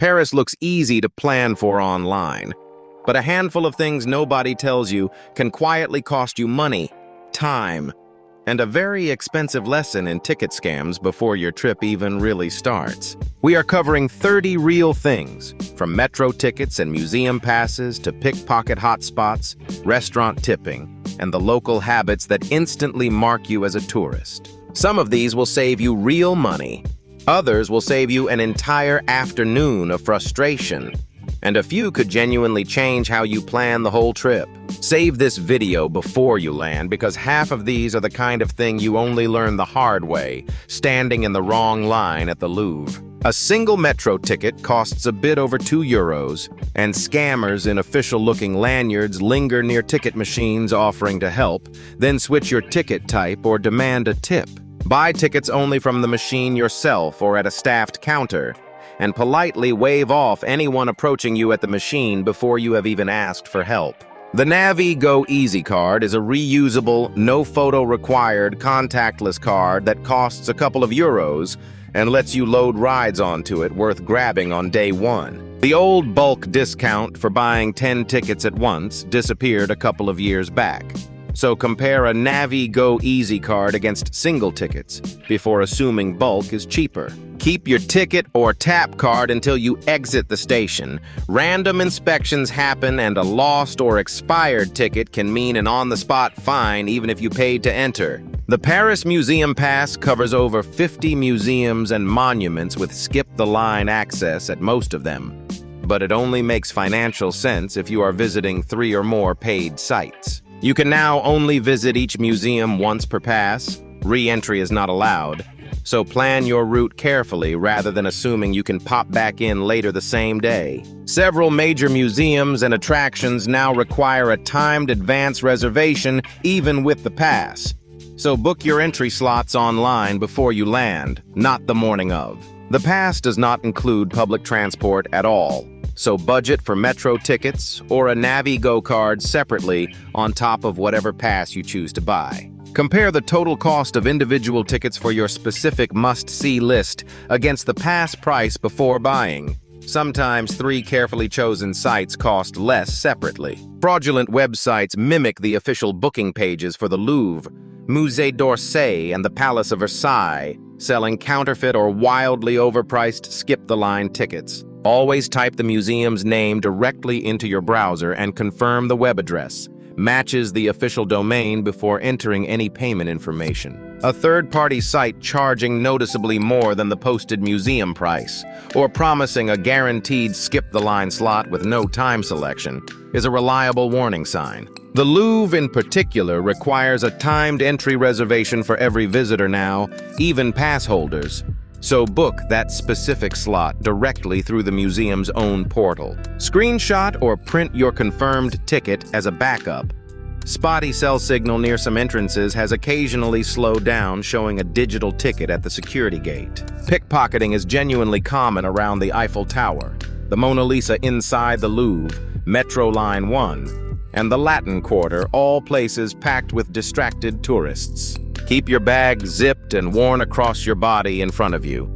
Paris looks easy to plan for online, but a handful of things nobody tells you can quietly cost you money, time, and a very expensive lesson in ticket scams before your trip even really starts. We are covering 30 real things, from metro tickets and museum passes to pickpocket hotspots, restaurant tipping, and the local habits that instantly mark you as a tourist. Some of these will save you real money. Others will save you an entire afternoon of frustration. And a few could genuinely change how you plan the whole trip. Save this video before you land, because half of these are the kind of thing you only learn the hard way, standing in the wrong line at the Louvre. A single metro ticket costs a bit over €2, and scammers in official-looking lanyards linger near ticket machines offering to help, then switch your ticket type or demand a tip. Buy tickets only from the machine yourself or at a staffed counter, and politely wave off anyone approaching you at the machine before you have even asked for help. The Navi Go Easy card is a reusable, no-photo-required, contactless card that costs a couple of euros and lets you load rides onto it worth grabbing on day one. The old bulk discount for buying 10 tickets at once disappeared a couple of years back. So compare a Navi Go Easy card against single tickets before assuming bulk is cheaper. Keep your ticket or tap card until you exit the station. Random inspections happen, and a lost or expired ticket can mean an on-the-spot fine even if you paid to enter. The Paris Museum Pass covers over 50 museums and monuments with skip-the-line access at most of them. But it only makes financial sense if you are visiting 3 or more paid sites. You can now only visit each museum once per pass. Re-entry is not allowed, so plan your route carefully rather than assuming you can pop back in later the same day. Several major museums and attractions now require a timed advance reservation even with the pass. So book your entry slots online before you land, not the morning of. The pass does not include public transport at all, so budget for metro tickets or a Navi Go card separately on top of whatever pass you choose to buy. Compare the total cost of individual tickets for your specific must-see list against the pass price before buying. Sometimes 3 carefully chosen sites cost less separately. Fraudulent websites mimic the official booking pages for the Louvre, Musée d'Orsay, and the Palace of Versailles, selling counterfeit or wildly overpriced skip-the-line tickets. Always type the museum's name directly into your browser and confirm the web address matches the official domain before entering any payment information. A third-party site charging noticeably more than the posted museum price, or promising a guaranteed skip-the-line slot with no time selection, is a reliable warning sign. The Louvre in particular requires a timed entry reservation for every visitor now, even pass holders. So book that specific slot directly through the museum's own portal. Screenshot or print your confirmed ticket as a backup. Spotty cell signal near some entrances has occasionally slowed down, showing a digital ticket at the security gate. Pickpocketing is genuinely common around the Eiffel Tower, the Mona Lisa inside the Louvre, Metro Line 1, and the Latin Quarter, all places packed with distracted tourists. Keep your bag zipped and worn across your body in front of you,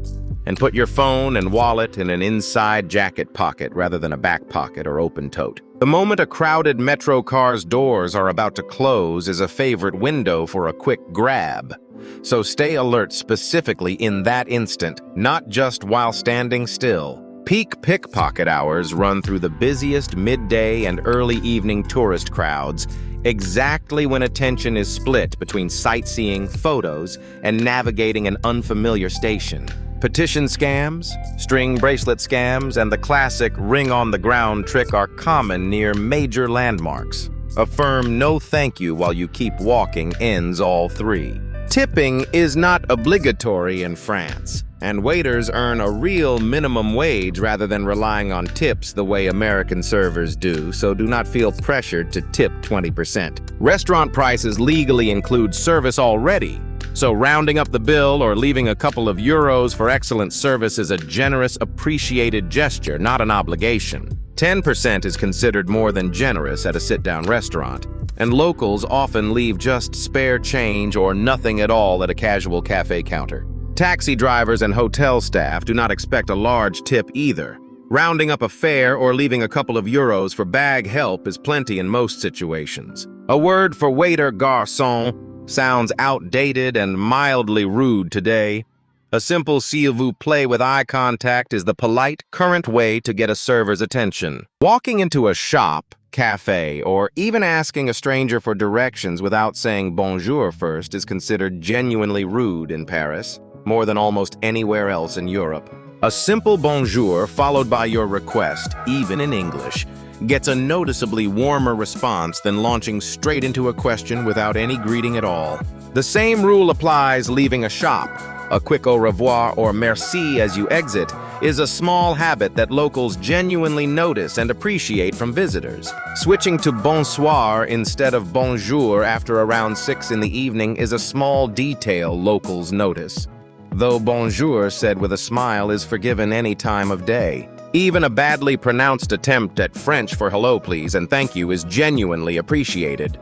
and put your phone and wallet in an inside jacket pocket rather than a back pocket or open tote. The moment a crowded metro car's doors are about to close is a favorite window for a quick grab. So stay alert specifically in that instant, not just while standing still. Peak pickpocket hours run through the busiest midday and early evening tourist crowds, exactly when attention is split between sightseeing, photos, and navigating an unfamiliar station. Petition scams, string bracelet scams, and the classic ring-on-the-ground trick are common near major landmarks. A firm no thank you while you keep walking ends all 3. Tipping is not obligatory in France, and waiters earn a real minimum wage rather than relying on tips the way American servers do, so do not feel pressured to tip 20%. Restaurant prices legally include service already, so rounding up the bill or leaving a couple of euros for excellent service is a generous, appreciated gesture, not an obligation. 10% is considered more than generous at a sit-down restaurant, and locals often leave just spare change or nothing at all at a casual cafe counter. Taxi drivers and hotel staff do not expect a large tip either, Rounding up a fare or leaving a couple of euros for bag help is plenty in most situations. A word for waiter, garçon, sounds outdated and mildly rude today. A simple s'il vous plaît with eye contact is the polite, current way to get a server's attention. Walking into a shop, cafe, or even asking a stranger for directions without saying bonjour first is considered genuinely rude in Paris, more than almost anywhere else in Europe. A simple bonjour followed by your request, even in English, gets a noticeably warmer response than launching straight into a question without any greeting at all. The same rule applies leaving a shop. A quick au revoir or merci as you exit is a small habit that locals genuinely notice and appreciate from visitors. Switching to bonsoir instead of bonjour after around 6 in the evening is a small detail locals notice. Though bonjour said with a smile is forgiven any time of day. Even a badly pronounced attempt at French for hello please and thank you is genuinely appreciated.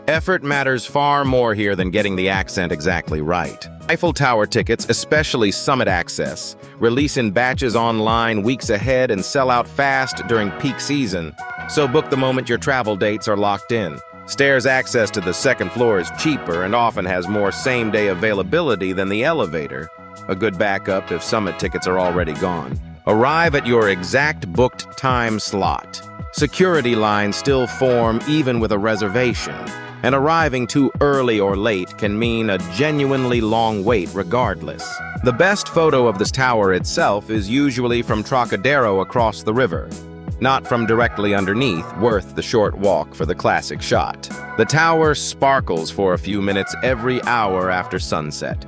Effort matters far more here than getting the accent exactly right. Eiffel Tower tickets, especially Summit Access, release in batches online weeks ahead and sell out fast during peak season, so book the moment your travel dates are locked in. Stairs access to the second floor is cheaper and often has more same-day availability than the elevator, a good backup if Summit tickets are already gone. Arrive at your exact booked time slot. Security lines still form even with a reservation, and arriving too early or late can mean a genuinely long wait regardless. The best photo of this tower itself is usually from Trocadero across the river, not from directly underneath, worth the short walk for the classic shot. The tower sparkles for a few minutes every hour after sunset.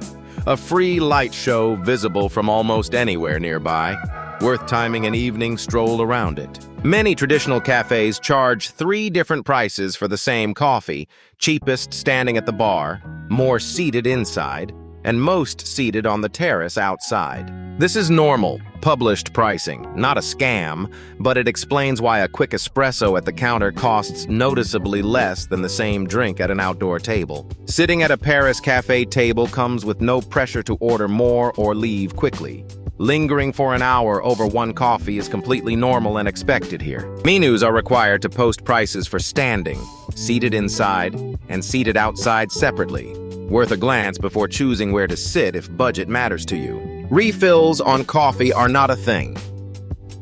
A free light show visible from almost anywhere nearby, worth timing an evening stroll around it. Many traditional cafes charge 3 different prices for the same coffee, cheapest standing at the bar, more seated inside, and most seated on the terrace outside. This is normal, published pricing, not a scam, but it explains why a quick espresso at the counter costs noticeably less than the same drink at an outdoor table. Sitting at a Paris cafe table comes with no pressure to order more or leave quickly. Lingering for an hour over one coffee is completely normal and expected here. Menus are required to post prices for standing, seated inside, and seated outside separately. Worth a glance before choosing where to sit if budget matters to you. Refills on coffee are not a thing.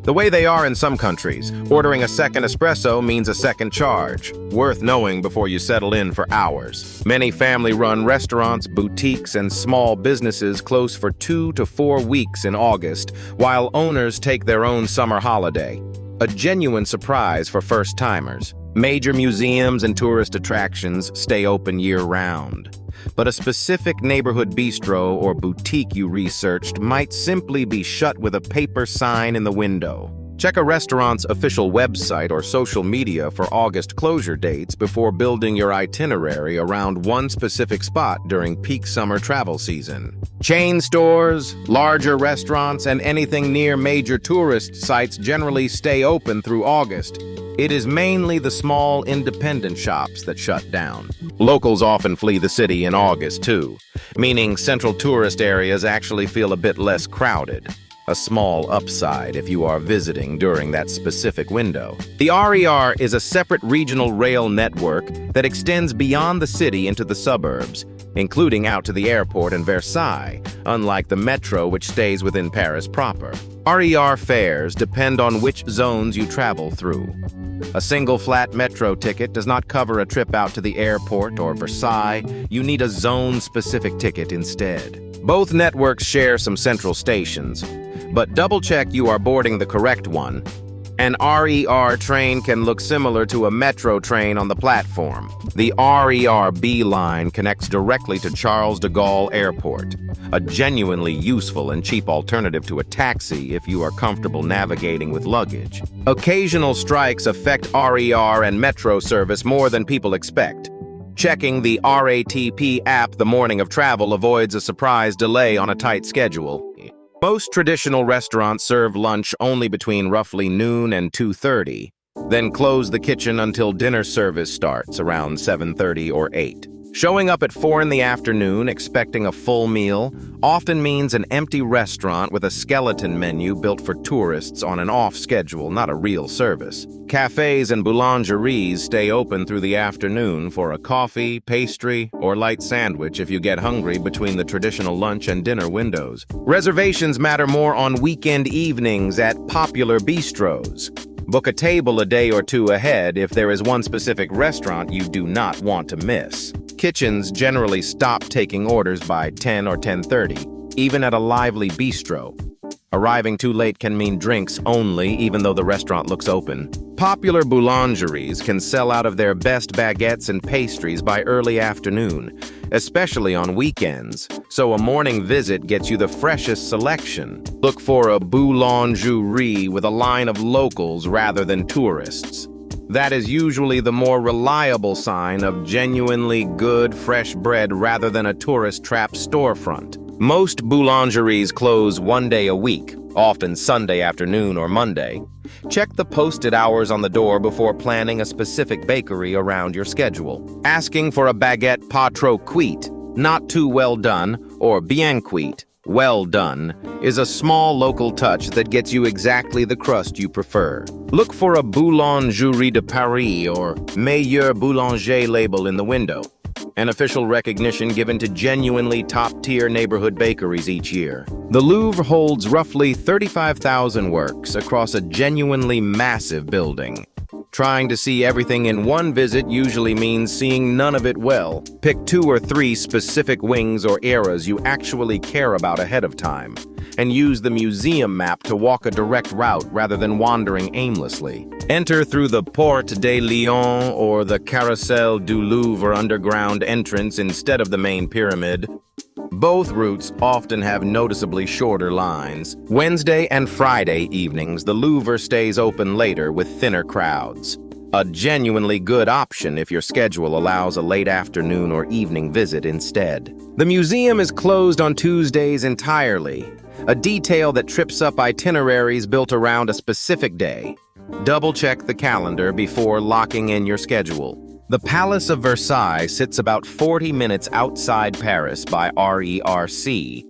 The way they are in some countries, ordering a second espresso means a second charge, worth knowing before you settle in for hours. Many family-run restaurants, boutiques, and small businesses close for 2 to 4 weeks in August, while owners take their own summer holiday. A genuine surprise for first-timers. Major museums and tourist attractions stay open year-round. But a specific neighborhood bistro or boutique you researched might simply be shut with a paper sign in the window. Check a restaurant's official website or social media for August closure dates before building your itinerary around one specific spot during peak summer travel season. Chain stores, larger restaurants, and anything near major tourist sites generally stay open through August. It is mainly the small independent shops that shut down. Locals often flee the city in August too, meaning central tourist areas actually feel a bit less crowded. A small upside if you are visiting during that specific window. The RER is a separate regional rail network that extends beyond the city into the suburbs, including out to the airport and Versailles, unlike the metro which stays within Paris proper. RER fares depend on which zones you travel through. A single flat metro ticket does not cover a trip out to the airport or Versailles. You need a zone-specific ticket instead. Both networks share some central stations, but double-check you are boarding the correct one. An RER train can look similar to a metro train on the platform. The RER B line connects directly to Charles de Gaulle Airport, a genuinely useful and cheap alternative to a taxi if you are comfortable navigating with luggage. Occasional strikes affect RER and metro service more than people expect. Checking the RATP app the morning of travel avoids a surprise delay on a tight schedule. Most traditional restaurants serve lunch only between roughly noon and 2:30, then close the kitchen until dinner service starts around 7:30 or 8. Showing up at 4 in the afternoon expecting a full meal often means an empty restaurant with a skeleton menu built for tourists on an off schedule, not a real service. Cafes and boulangeries stay open through the afternoon for a coffee, pastry, or light sandwich if you get hungry between the traditional lunch and dinner windows. Reservations matter more on weekend evenings at popular bistros. Book a table a day or two ahead if there is one specific restaurant you do not want to miss. Kitchens generally stop taking orders by 10 or 10:30, even at a lively bistro. Arriving too late can mean drinks only, even though the restaurant looks open. Popular boulangeries can sell out of their best baguettes and pastries by early afternoon, especially on weekends, so a morning visit gets you the freshest selection. Look for a boulangerie with a line of locals rather than tourists. That is usually the more reliable sign of genuinely good, fresh bread rather than a tourist-trapped storefront. Most boulangeries close one day a week, often Sunday afternoon or Monday. Check the posted hours on the door before planning a specific bakery around your schedule. Asking for a baguette pas trop cuite, not too well done, or bien cuite, well done, is a small local touch that gets you exactly the crust you prefer. Look for a Boulangerie de Paris or Meilleur Boulanger label in the window, an official recognition given to genuinely top-tier neighborhood bakeries each year. The Louvre holds roughly 35,000 works across a genuinely massive building. Trying to see everything in one visit usually means seeing none of it well. Pick 2 or 3 specific wings or eras you actually care about ahead of time, and use the museum map to walk a direct route rather than wandering aimlessly. Enter through the Porte de Lyon or the Carrousel du Louvre underground entrance instead of the main pyramid. Both routes often have noticeably shorter lines. Wednesday and Friday evenings, the Louvre stays open later with thinner crowds. A genuinely good option if your schedule allows a late afternoon or evening visit instead. The museum is closed on Tuesdays entirely, a detail that trips up itineraries built around a specific day. Double-check the calendar before locking in your schedule. The Palace of Versailles sits about 40 minutes outside Paris by RERC,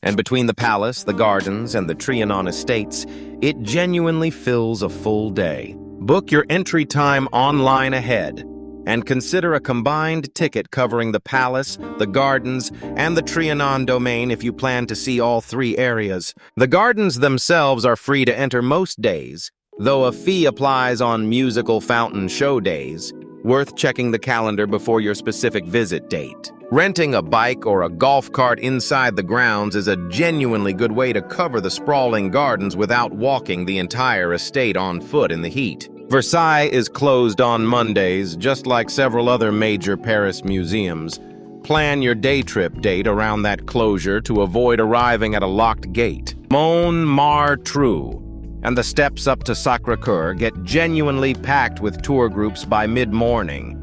and between the palace, the gardens, and the Trianon estates, it genuinely fills a full day. Book your entry time online ahead, and consider a combined ticket covering the palace, the gardens, and the Trianon domain if you plan to see all 3 areas. The gardens themselves are free to enter most days, though a fee applies on musical fountain show days. Worth checking the calendar before your specific visit date. Renting a bike or a golf cart inside the grounds is a genuinely good way to cover the sprawling gardens without walking the entire estate on foot in the heat. Versailles is closed on Mondays, just like several other major Paris museums. Plan your day trip date around that closure to avoid arriving at a locked gate. Montmartre and the steps up to Sacré-Cœur get genuinely packed with tour groups by mid-morning.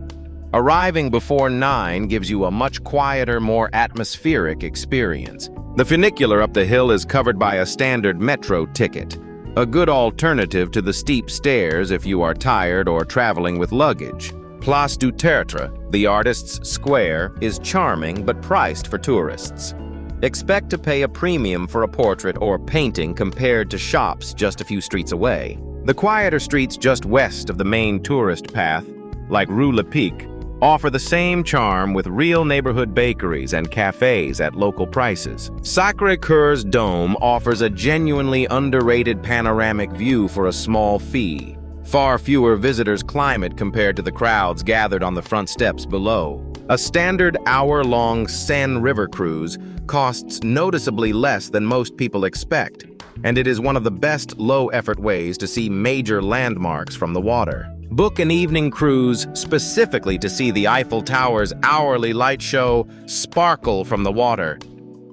Arriving before 9 gives you a much quieter, more atmospheric experience. The funicular up the hill is covered by a standard metro ticket, a good alternative to the steep stairs if you are tired or traveling with luggage. Place du Tertre, the artist's square, is charming but priced for tourists. Expect to pay a premium for a portrait or painting compared to shops just a few streets away. The quieter streets just west of the main tourist path, like Rue Le Pic, offer the same charm with real neighborhood bakeries and cafes at local prices. Sacré-Cœur's dome offers a genuinely underrated panoramic view for a small fee. Far fewer visitors climb it compared to the crowds gathered on the front steps below. A standard hour-long Seine river cruise costs noticeably less than most people expect, and it is one of the best low-effort ways to see major landmarks from the water. Book an evening cruise specifically to see the Eiffel Tower's hourly light show sparkle from the water,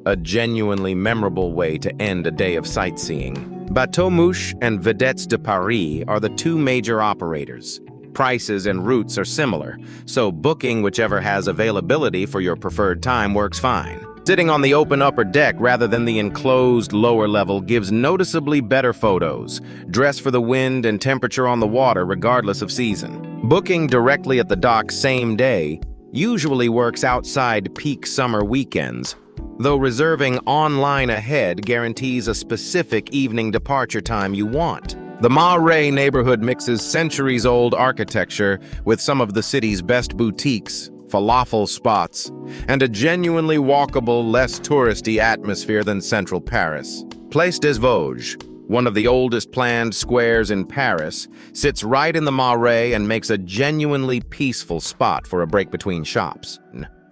a genuinely memorable way to end a day of sightseeing. Bateau Mouche and Vedettes de Paris are the 2 major operators. Prices and routes are similar, so booking whichever has availability for your preferred time works fine. Sitting on the open upper deck rather than the enclosed lower level gives noticeably better photos. Dress for the wind and temperature on the water regardless of season. Booking directly at the dock same day usually works outside peak summer weekends, though reserving online ahead guarantees a specific evening departure time you want. The Marais neighborhood mixes centuries-old architecture with some of the city's best boutiques, falafel spots, and a genuinely walkable, less touristy atmosphere than central Paris. Place des Vosges, one of the oldest planned squares in Paris, sits right in the Marais and makes a genuinely peaceful spot for a break between shops.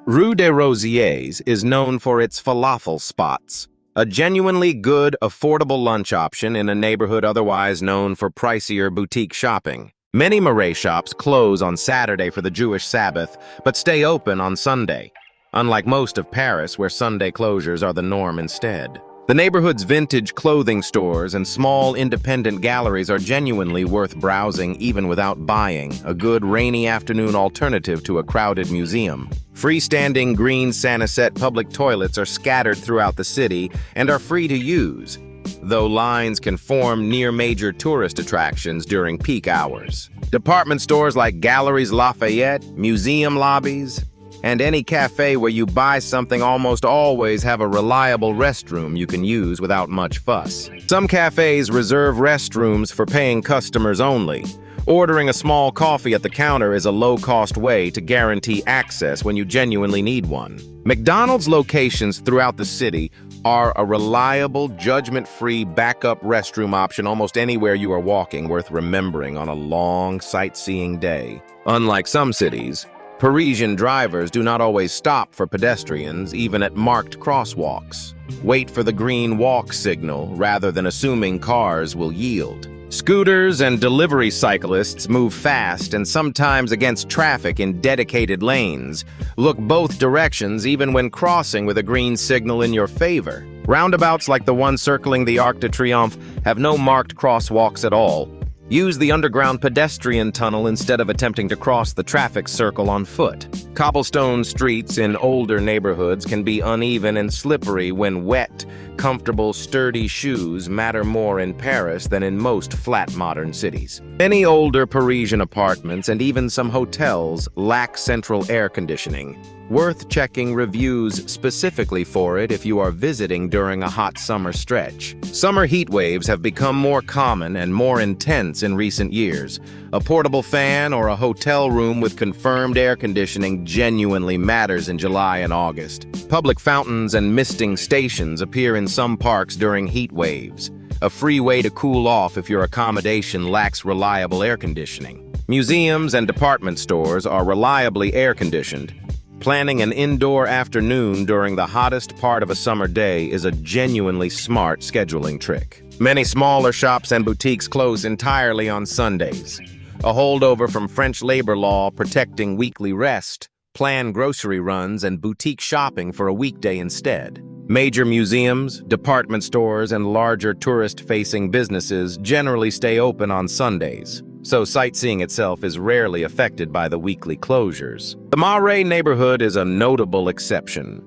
Rue des Rosiers is known for its falafel spots, a genuinely good, affordable lunch option in a neighborhood otherwise known for pricier boutique shopping. Many Marais shops close on Saturday for the Jewish Sabbath, but stay open on Sunday, unlike most of Paris, where Sunday closures are the norm instead. The neighborhood's vintage clothing stores and small independent galleries are genuinely worth browsing even without buying, a good rainy afternoon alternative to a crowded museum. Freestanding green Sanisette public toilets are scattered throughout the city and are free to use, though lines can form near major tourist attractions during peak hours. Department stores like Galeries Lafayette, museum lobbies, and any cafe where you buy something almost always have a reliable restroom you can use without much fuss. Some cafes reserve restrooms for paying customers only. Ordering a small coffee at the counter is a low-cost way to guarantee access when you genuinely need one. McDonald's locations throughout the city are a reliable, judgment-free backup restroom option almost anywhere you are walking, worth remembering on a long sightseeing day. Unlike some cities, Parisian drivers do not always stop for pedestrians, even at marked crosswalks. Wait for the green walk signal rather than assuming cars will yield. Scooters and delivery cyclists move fast and sometimes against traffic in dedicated lanes. Look both directions even when crossing with a green signal in your favor. Roundabouts like the one circling the Arc de Triomphe have no marked crosswalks at all. Use the underground pedestrian tunnel instead of attempting to cross the traffic circle on foot. Cobblestone streets in older neighborhoods can be uneven and slippery when wet. Comfortable, sturdy shoes matter more in Paris than in most flat modern cities. Many older Parisian apartments and even some hotels lack central air conditioning. Worth checking reviews specifically for it if you are visiting during a hot summer stretch. Summer heat waves have become more common and more intense in recent years. A portable fan or a hotel room with confirmed air conditioning genuinely matters in July and August. Public fountains and misting stations appear in some parks during heat waves, a free way to cool off if your accommodation lacks reliable air conditioning. Museums and department stores are reliably air-conditioned. Planning an indoor afternoon during the hottest part of a summer day is a genuinely smart scheduling trick. Many smaller shops and boutiques close entirely on Sundays, a holdover from French labor law protecting weekly rest, plan grocery runs, and boutique shopping for a weekday instead. Major museums, department stores, and larger tourist-facing businesses generally stay open on Sundays, so sightseeing itself is rarely affected by the weekly closures. The Marais neighborhood is a notable exception.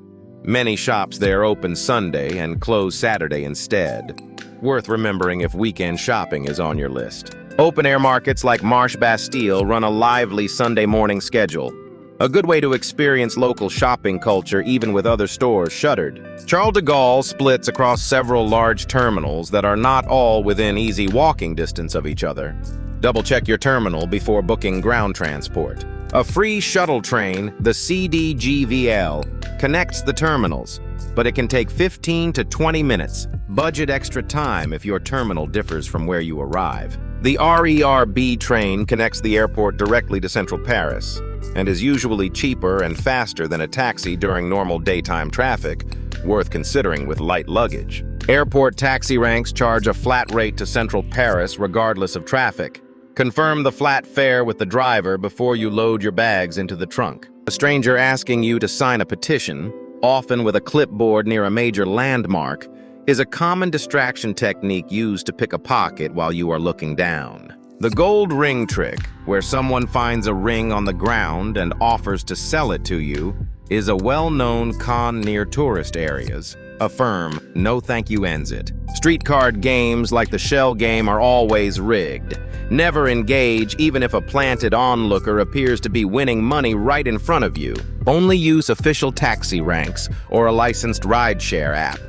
Many shops there open Sunday and close Saturday instead. Worth remembering if weekend shopping is on your list. Open-air markets like Marche Bastille run a lively Sunday morning schedule, a good way to experience local shopping culture even with other stores shuttered. Charles de Gaulle splits across several large terminals that are not all within easy walking distance of each other. Double-check your terminal before booking ground transport. A free shuttle train, the CDGVL, connects the terminals, but it can take 15 to 20 minutes. Budget extra time if your terminal differs from where you arrive. The RER train connects the airport directly to central Paris and is usually cheaper and faster than a taxi during normal daytime traffic, worth considering with light luggage. Airport taxi ranks charge a flat rate to central Paris regardless of traffic. Confirm the flat fare with the driver before you load your bags into the trunk. A stranger asking you to sign a petition, often with a clipboard near a major landmark, is a common distraction technique used to pick a pocket while you are looking down. The gold ring trick, where someone finds a ring on the ground and offers to sell it to you, is a well-known con near tourist areas. Affirm, no thank you ends it. Street card games like the shell game are always rigged. Never engage even if a planted onlooker appears to be winning money right in front of you. Only use official taxi ranks or a licensed rideshare app.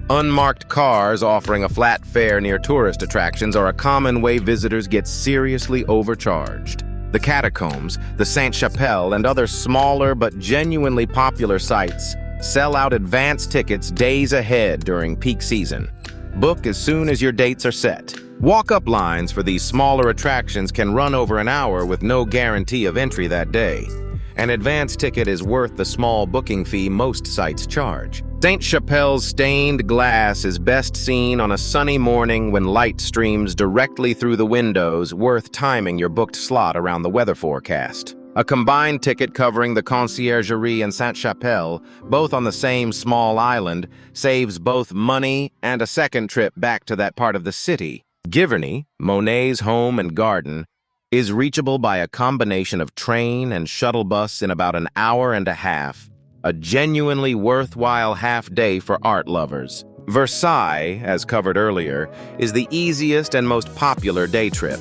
Unmarked cars offering a flat fare near tourist attractions are a common way visitors get seriously overcharged. The Catacombs, the Sainte-Chapelle, and other smaller but genuinely popular sites sell out advance tickets days ahead during peak season. Book as soon as your dates are set. Walk-up lines for these smaller attractions can run over an hour with no guarantee of entry that day. An advance ticket is worth the small booking fee most sites charge. Sainte-Chapelle's stained glass is best seen on a sunny morning when light streams directly through the windows, worth timing your booked slot around the weather forecast. A combined ticket covering the Conciergerie and Sainte-Chapelle, both on the same small island, saves both money and a second trip back to that part of the city. Giverny, Monet's home and garden, is reachable by a combination of train and shuttle bus in about an hour and a half, a genuinely worthwhile half-day for art lovers. Versailles, as covered earlier, is the easiest and most popular day trip,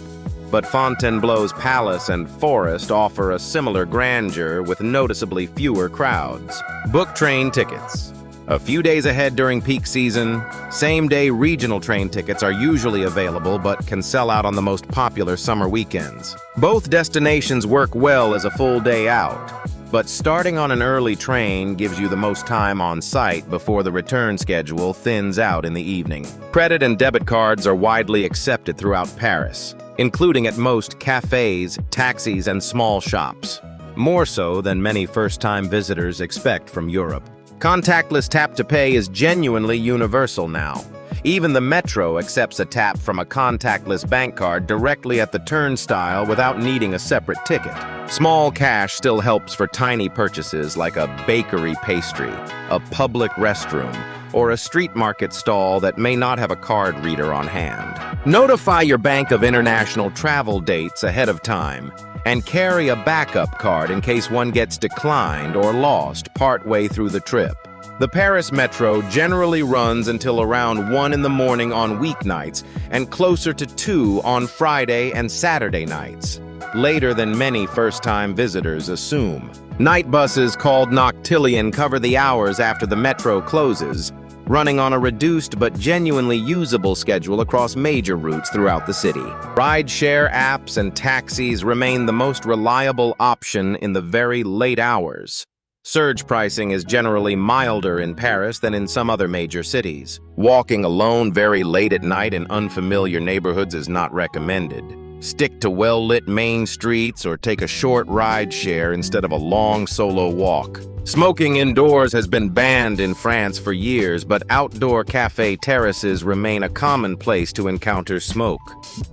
but Fontainebleau's palace and forest offer a similar grandeur with noticeably fewer crowds. Book train tickets. A few days ahead during peak season, same-day regional train tickets are usually available but can sell out on the most popular summer weekends. Both destinations work well as a full day out, but starting on an early train gives you the most time on site before the return schedule thins out in the evening. Credit and debit cards are widely accepted throughout Paris, including at most cafes, taxis, and small shops, more so than many first-time visitors expect from Europe. Contactless tap-to-pay is genuinely universal now. Even the metro accepts a tap from a contactless bank card directly at the turnstile without needing a separate ticket. Small cash still helps for tiny purchases like a bakery pastry, a public restroom, or a street market stall that may not have a card reader on hand. Notify your bank of international travel dates ahead of time, and carry a backup card in case one gets declined or lost partway through the trip. The Paris Metro generally runs until around 1 in the morning on weeknights and closer to 2 on Friday and Saturday nights, later than many first-time visitors assume. Night buses called Noctillion cover the hours after the metro closes, running on a reduced but genuinely usable schedule across major routes throughout the city. Rideshare apps and taxis remain the most reliable option in the very late hours. Surge pricing is generally milder in Paris than in some other major cities. Walking alone very late at night in unfamiliar neighborhoods is not recommended. Stick to well-lit main streets or take a short rideshare instead of a long solo walk. Smoking indoors has been banned in France for years, but outdoor cafe terraces remain a common place to encounter smoke,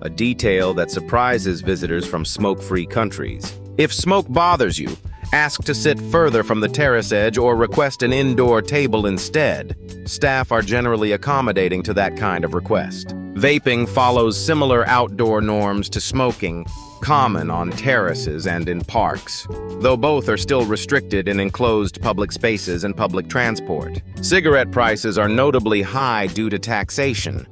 a detail that surprises visitors from smoke-free countries. If smoke bothers you, ask to sit further from the terrace edge or request an indoor table instead. Staff are generally accommodating to that kind of request. Vaping follows similar outdoor norms to smoking, common on terraces and in parks, though both are still restricted in enclosed public spaces and public transport. Cigarette prices are notably high due to taxation,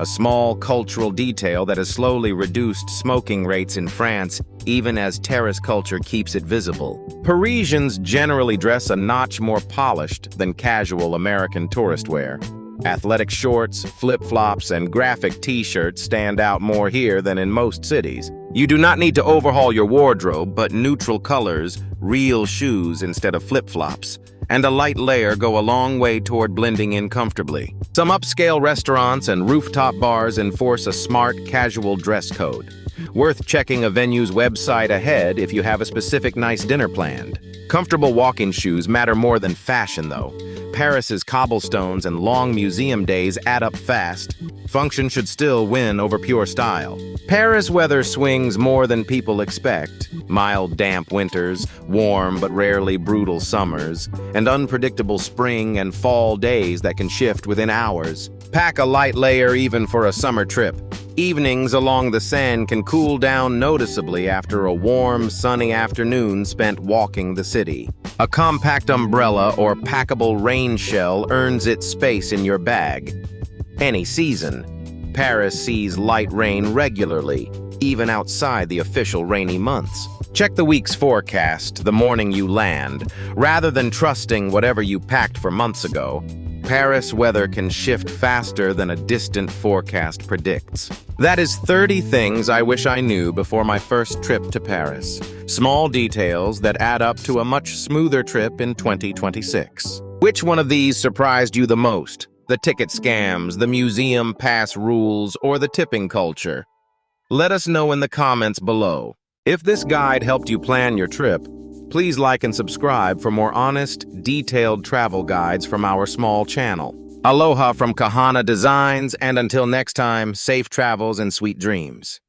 a small cultural detail that has slowly reduced smoking rates in France, even as terrace culture keeps it visible. Parisians generally dress a notch more polished than casual American tourist wear. Athletic shorts, flip-flops, and graphic t-shirts stand out more here than in most cities. You do not need to overhaul your wardrobe, but neutral colors, real shoes instead of flip-flops, and a light layer go a long way toward blending in comfortably. Some upscale restaurants and rooftop bars enforce a smart, casual dress code. Worth checking a venue's website ahead if you have a specific nice dinner planned. Comfortable walking shoes matter more than fashion, though. Paris's cobblestones and long museum days add up fast, function should still win over pure style. Paris weather swings more than people expect. Mild, damp winters, warm but rarely brutal summers, and unpredictable spring and fall days that can shift within hours. Pack a light layer even for a summer trip. Evenings along the Seine can cool down noticeably after a warm, sunny afternoon spent walking the city. A compact umbrella or packable rain shell earns its space in your bag. Any season, Paris sees light rain regularly, even outside the official rainy months. Check the week's forecast the morning you land, rather than trusting whatever you packed for months ago. Paris weather can shift faster than a distant forecast predicts. That is 30 things I wish I knew before my first trip to Paris. Small details that add up to a much smoother trip in 2026. Which one of these surprised you the most? The ticket scams, the museum pass rules, or the tipping culture? Let us know in the comments below. If this guide helped you plan your trip, please like and subscribe for more honest, detailed travel guides from our small channel. Aloha from Kahana Designs, and until next time, safe travels and sweet dreams.